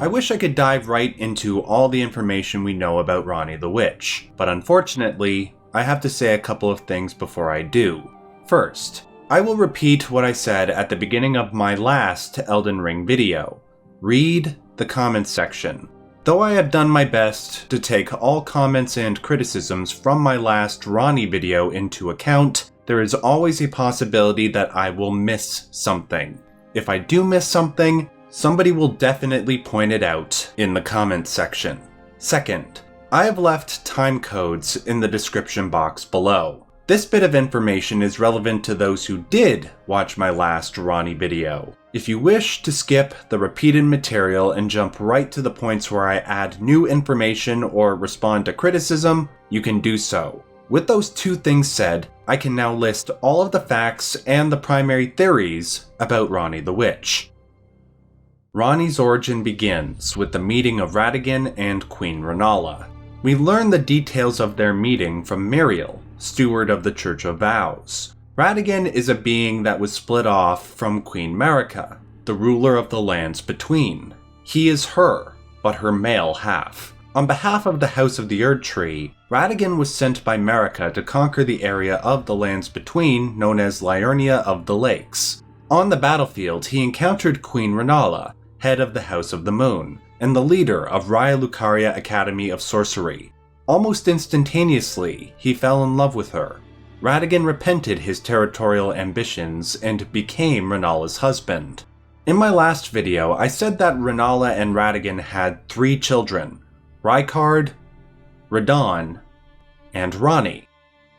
I wish I could dive right into all the information we know about Ranni the Witch, but unfortunately, I have to say a couple of things before I do. First, I will repeat what I said at the beginning of my last Elden Ring video. Read the comments section. Though I have done my best to take all comments and criticisms from my last Ranni video into account, there is always a possibility that I will miss something. If I do miss something, somebody will definitely point it out in the comments section. Second, I have left timecodes in the description box below. This bit of information is relevant to those who did watch my last Ranni video. If you wish to skip the repeated material and jump right to the points where I add new information or respond to criticism, you can do so. With those two things said, I can now list all of the facts and the primary theories about Ranni the Witch. Ranni's origin begins with the meeting of Radagon and Queen Rennala. We learn the details of their meeting from Miriel, steward of the Church of Vows. Radagon is a being that was split off from Queen Marika, the ruler of the lands between. He is her, but her male half. On behalf of the House of the Erdtree, Radagon was sent by Marika to conquer the area of the lands between known as Liurnia of the Lakes. On the battlefield, he encountered Queen Rennala, head of the House of the Moon, and the leader of Raya Lucaria Academy of Sorcery. Almost instantaneously, he fell in love with her. Radagon repented his territorial ambitions and became Rennala's husband. In my last video, I said that Rennala and Radagon had 3 children: Rykard, Radagon, and Ranni.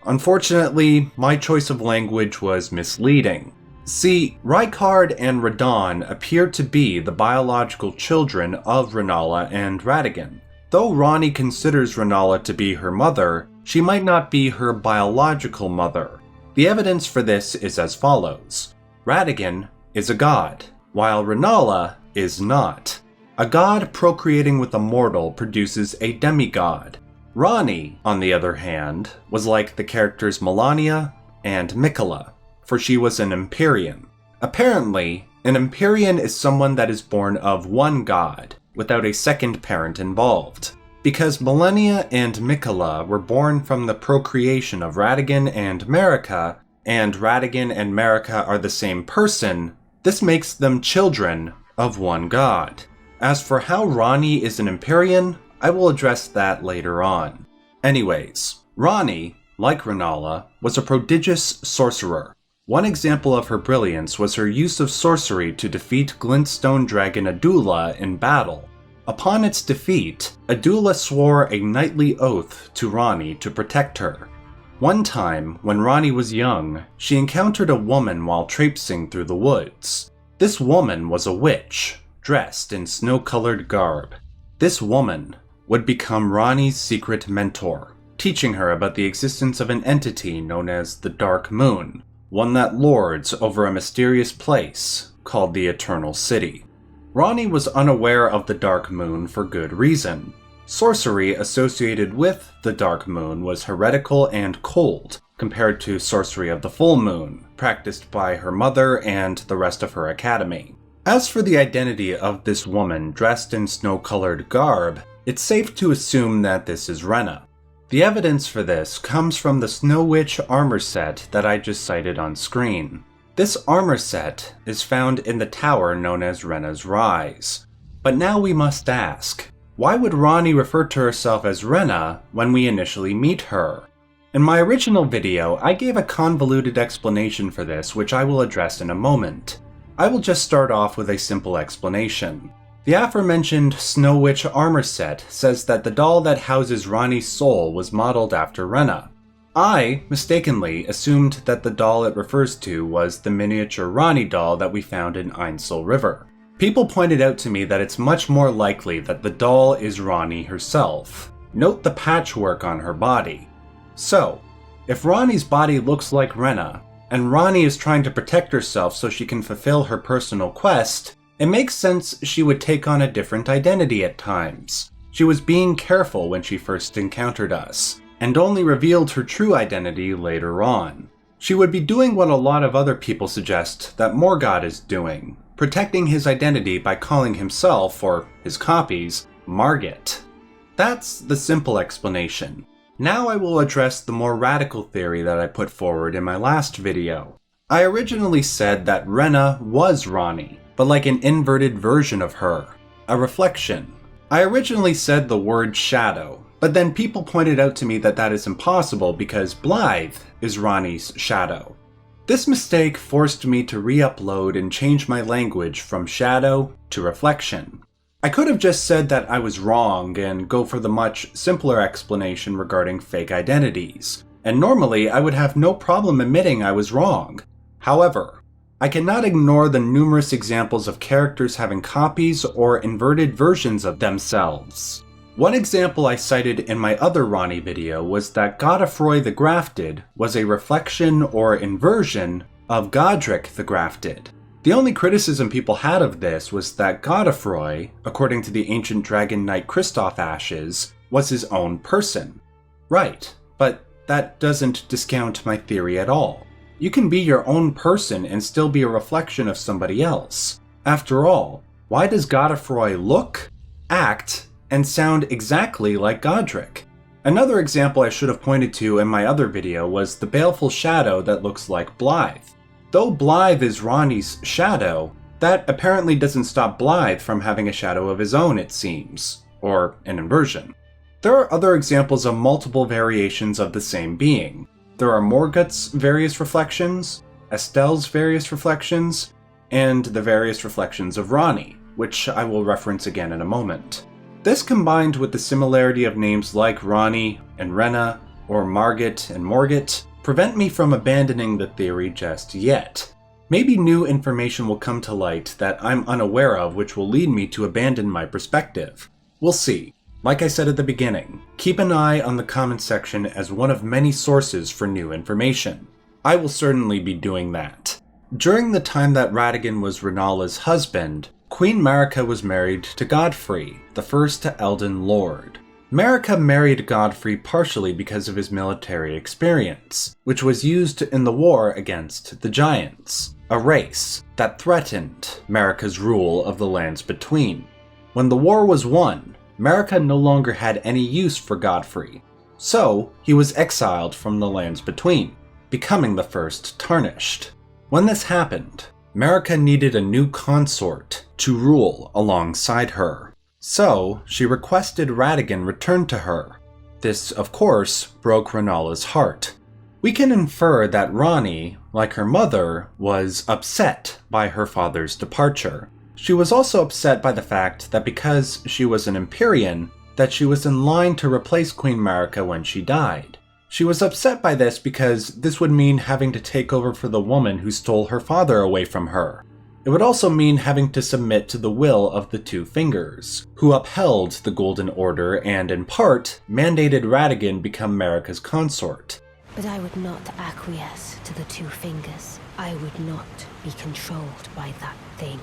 Unfortunately, my choice of language was misleading. See, Rykard and Radagon appear to be the biological children of Rennala and Radagon. Though Ranni considers Rennala to be her mother, she might not be her biological mother. The evidence for this is as follows. Radagon is a god, while Rennala is not. A god procreating with a mortal produces a demigod. Ranni, on the other hand, was like the characters Melina and Mikola, for she was an Empyrean. Apparently, an Empyrean is someone that is born of one god, without a second parent involved. Because Melina and Mikola were born from the procreation of Radagon and Marika, and Radagon and Marika are the same person, this makes them children of one god. As for how Ranni is an Empyrean, I will address that later on. Anyways, Ranni, like Rennala, was a prodigious sorcerer. One example of her brilliance was her use of sorcery to defeat glintstone dragon Adula in battle. Upon its defeat, Adula swore a knightly oath to Ranni to protect her. One time, when Ranni was young, she encountered a woman while traipsing through the woods. This woman was a witch, dressed in snow-colored garb. This woman would become Ranni's secret mentor, teaching her about the existence of an entity known as the Dark Moon, one that lords over a mysterious place called the Eternal City. Ranni was unaware of the Dark Moon for good reason. Sorcery associated with the Dark Moon was heretical and cold, compared to sorcery of the full moon, practiced by her mother and the rest of her academy. As for the identity of this woman dressed in snow-colored garb, it's safe to assume that this is Renna. The evidence for this comes from the Snow Witch armor set that I just cited on screen. This armor set is found in the tower known as Renna's Rise. But now we must ask, why would Ranni refer to herself as Renna when we initially meet her? In my original video, I gave a convoluted explanation for this, which I will address in a moment. I will just start off with a simple explanation. The aforementioned Snow Witch armor set says that the doll that houses Ranni's soul was modeled after Renna. I, mistakenly, assumed that the doll it refers to was the miniature Ranni doll that we found in Ainsel River. People pointed out to me that it's much more likely that the doll is Ranni herself. Note the patchwork on her body. So, if Ranni's body looks like Renna, and Ranni is trying to protect herself so she can fulfill her personal quest, it makes sense she would take on a different identity at times. She was being careful when she first encountered us, and only revealed her true identity later on. She would be doing what a lot of other people suggest that Morgott is doing, protecting his identity by calling himself, or his copies, Margit. That's the simple explanation. Now I will address the more radical theory that I put forward in my last video. I originally said that Renna was Ranni, but like an inverted version of her, a reflection. I originally said the word shadow, but then people pointed out to me that that is impossible because Blythe is Ranni's shadow. This mistake forced me to re-upload and change my language from shadow to reflection. I could have just said that I was wrong and go for the much simpler explanation regarding fake identities, and normally I would have no problem admitting I was wrong. However, I cannot ignore the numerous examples of characters having copies or inverted versions of themselves. One example I cited in my other Ranni video was that Godfrey the Grafted was a reflection or inversion of Godric the Grafted. The only criticism people had of this was that Godfrey, according to the ancient dragon knight Kristoff Ashes, was his own person. Right, but that doesn't discount my theory at all. You can be your own person and still be a reflection of somebody else. After all, why does Godfrey look, act, and sound exactly like Godric? Another example I should have pointed to in my other video was the baleful shadow that looks like Blythe. Though Blythe is Ranni's shadow, that apparently doesn't stop Blythe from having a shadow of his own, it seems, or an inversion. There are other examples of multiple variations of the same being. There are Morgoth's various reflections, Estelle's various reflections, and the various reflections of Ranni, which I will reference again in a moment. This combined with the similarity of names like Ranni and Renna, or Margit and Morgott, prevent me from abandoning the theory just yet. Maybe new information will come to light that I'm unaware of which will lead me to abandon my perspective. We'll see. Like I said at the beginning, keep an eye on the comment section as one of many sources for new information. I will certainly be doing that. During the time that Radagon was Rennala's husband, Queen Marika was married to Godfrey, the first Elden Lord. Marika married Godfrey partially because of his military experience, which was used in the war against the Giants, a race that threatened Marika's rule of the lands between. When the war was won, Marika no longer had any use for Godfrey, so he was exiled from the lands between, becoming the first Tarnished. When this happened, Marika needed a new consort to rule alongside her. So, she requested Radagon return to her. This, of course, broke Rennala's heart. We can infer that Ranni, like her mother, was upset by her father's departure. She was also upset by the fact that because she was an Empyrean, that she was in line to replace Queen Marika when she died. She was upset by this because this would mean having to take over for the woman who stole her father away from her. It would also mean having to submit to the will of the Two Fingers, who upheld the Golden Order and, in part, mandated Radagon become Marika's consort. But I would not acquiesce to the Two Fingers. I would not be controlled by that thing.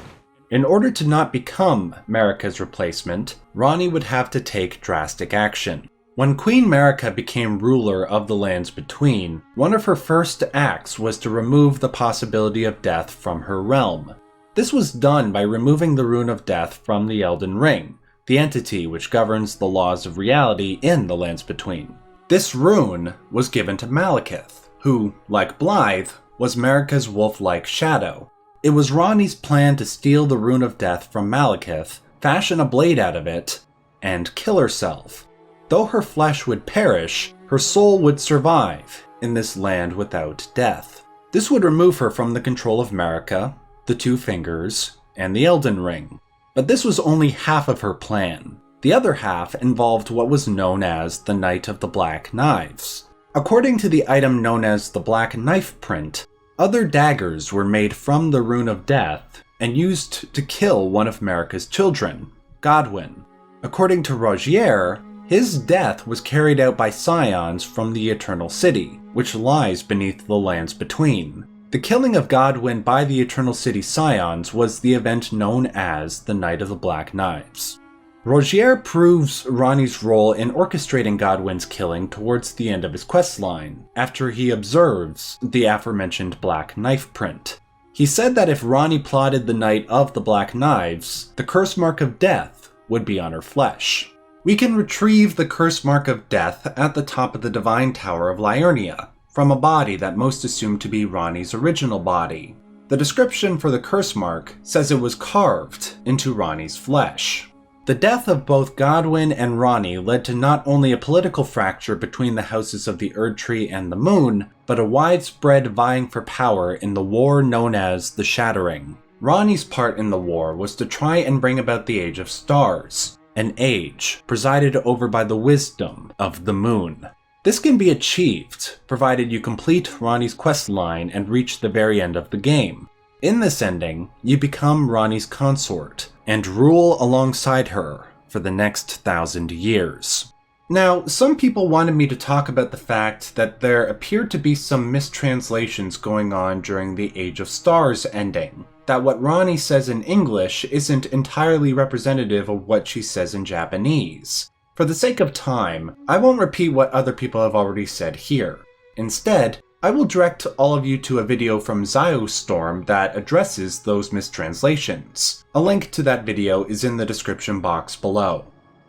In order to not become Marika's replacement, Ranni would have to take drastic action. When Queen Marika became ruler of the lands between, one of her first acts was to remove the possibility of death from her realm. This was done by removing the Rune of Death from the Elden Ring, the entity which governs the laws of reality in the lands between. This rune was given to Malekith, who, like Blythe, was Marika's wolf-like shadow. It was Ranni's plan to steal the Rune of Death from Malekith, fashion a blade out of it, and kill herself. Though her flesh would perish, her soul would survive in this land without death. This would remove her from the control of Marika, the Two Fingers, and the Elden Ring. But this was only half of her plan. The other half involved what was known as the Knight of the Black Knives. According to the item known as the Black Knife Print, other daggers were made from the Rune of Death and used to kill one of Marika's children, Godwyn. According to Rogier, his death was carried out by scions from the Eternal City, which lies beneath the lands between. The killing of Godwyn by the Eternal City scions was the event known as the Night of the Black Knives. Rogier proves Ranni's role in orchestrating Godwyn's killing towards the end of his questline, after he observes the aforementioned Black Knife Print. He said that if Ranni plotted the Night of the Black Knives, the curse mark of death would be on her flesh. We can retrieve the curse mark of death at the top of the Divine Tower of Liurnia, from a body that most assume to be Ranni's original body. The description for the curse mark says it was carved into Ranni's flesh. The death of both Godwyn and Ranni led to not only a political fracture between the houses of the Erdtree and the Moon, but a widespread vying for power in the war known as the Shattering. Ranni's part in the war was to try and bring about the Age of Stars, an age presided over by the wisdom of the Moon. This can be achieved, provided you complete Ranni's quest line and reach the very end of the game. In this ending, you become Ranni's consort, and rule alongside her for the next 1,000 years. Now, some people wanted me to talk about the fact that there appeared to be some mistranslations going on during the Age of Stars ending, that what Ranni says in English isn't entirely representative of what she says in Japanese. For the sake of time, I won't repeat what other people have already said here. Instead, I will direct all of you to a video from Ziostorm that addresses those mistranslations. A link to that video is in the description box below.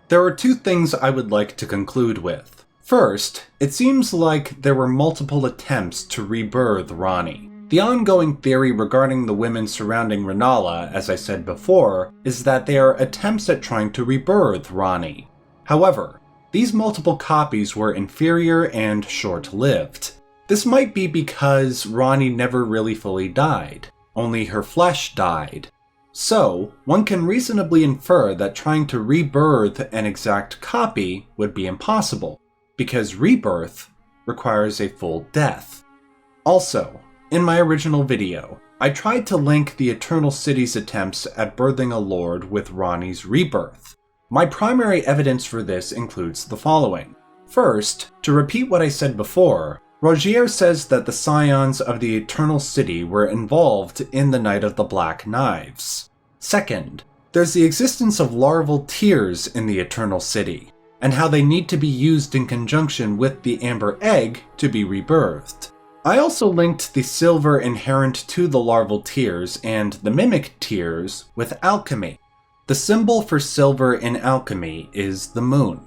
There are two things I would like to conclude with. First, it seems like there were multiple attempts to rebirth Ranni. The ongoing theory regarding the women surrounding Rennala, as I said before, is that they are attempts at trying to rebirth Ranni. However, these multiple copies were inferior and short-lived. This might be because Ranni never really fully died, only her flesh died. So, one can reasonably infer that trying to rebirth an exact copy would be impossible, because rebirth requires a full death. Also, in my original video, I tried to link the Eternal City's attempts at birthing a lord with Ranni's rebirth. My primary evidence for this includes the following. First, to repeat what I said before, Rogier says that the scions of the Eternal City were involved in the Night of the Black Knives. Second, there's the existence of larval tears in the Eternal City, and how they need to be used in conjunction with the Amber Egg to be rebirthed. I also linked the silver inherent to the larval tears and the mimic tears with alchemy. The symbol for silver in alchemy is the moon.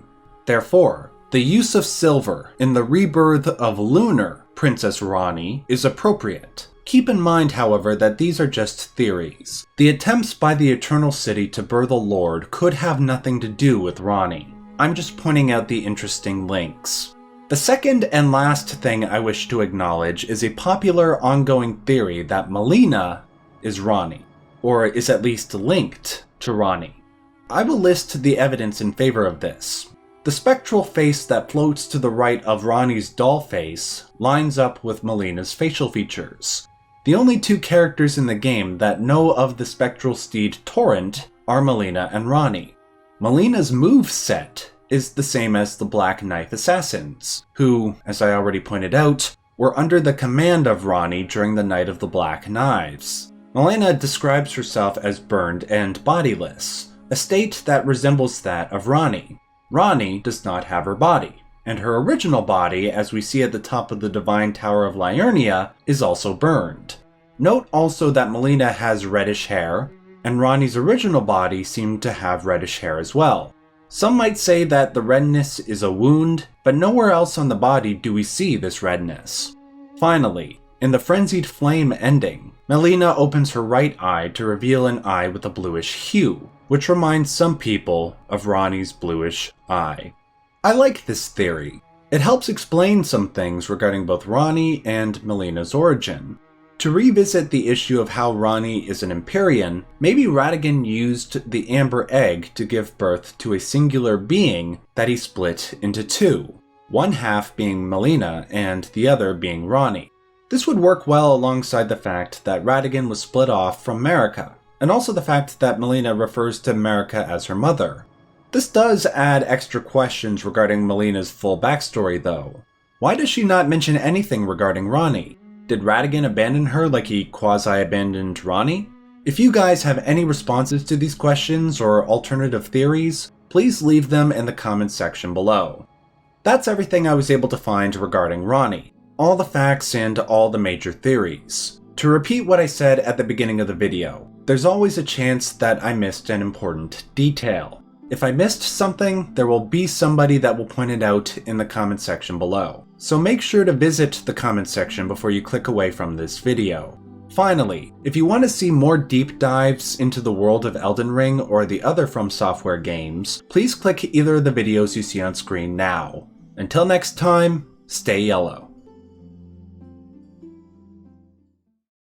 Therefore, the use of silver in the rebirth of lunar Princess Ranni is appropriate. Keep in mind, however, that these are just theories. The attempts by the Eternal City to birth a lord could have nothing to do with Ranni. I'm just pointing out the interesting links. The second and last thing I wish to acknowledge is a popular ongoing theory that Melina is Ranni, or is at least linked to Ranni. I will list the evidence in favor of this. The spectral face that floats to the right of Ranni's doll face lines up with Melina's facial features. The only two characters in the game that know of the spectral steed Torrent are Melina and Ranni. Melina's moveset is the same as the Black Knife Assassins, who, as I already pointed out, were under the command of Ranni during the Night of the Black Knives. Melina describes herself as burned and bodiless, a state that resembles that of Ranni. Ranni does not have her body, and her original body, as we see at the top of the Divine Tower of Liurnia, is also burned. Note also that Melina has reddish hair, and Ranni's original body seemed to have reddish hair as well. Some might say that the redness is a wound, but nowhere else on the body do we see this redness. Finally, in the Frenzied Flame ending, Melina opens her right eye to reveal an eye with a bluish hue, which reminds some people of Ranni's bluish eye. I like this theory. It helps explain some things regarding both Ranni and Melina's origin. To revisit the issue of how Ranni is an Empyrean, maybe Radagon used the Amber Egg to give birth to a singular being that he split into two, one half being Melina and the other being Ranni. This would work well alongside the fact that Radagon was split off from Marika, and also the fact that Melina refers to Marika as her mother. This does add extra questions regarding Melina's full backstory though. Why does she not mention anything regarding Ranni? Did Radagon abandon her like he quasi-abandoned Ranni? If you guys have any responses to these questions or alternative theories, please leave them in the comments section below. That's everything I was able to find regarding Ranni. All the facts and all the major theories. To repeat what I said at the beginning of the video, there's always a chance that I missed an important detail. If I missed something, there will be somebody that will point it out in the comment section below. So make sure to visit the comment section before you click away from this video. Finally, if you want to see more deep dives into the world of Elden Ring or the other From Software games, please click either of the videos you see on screen now. Until next time, stay yellow.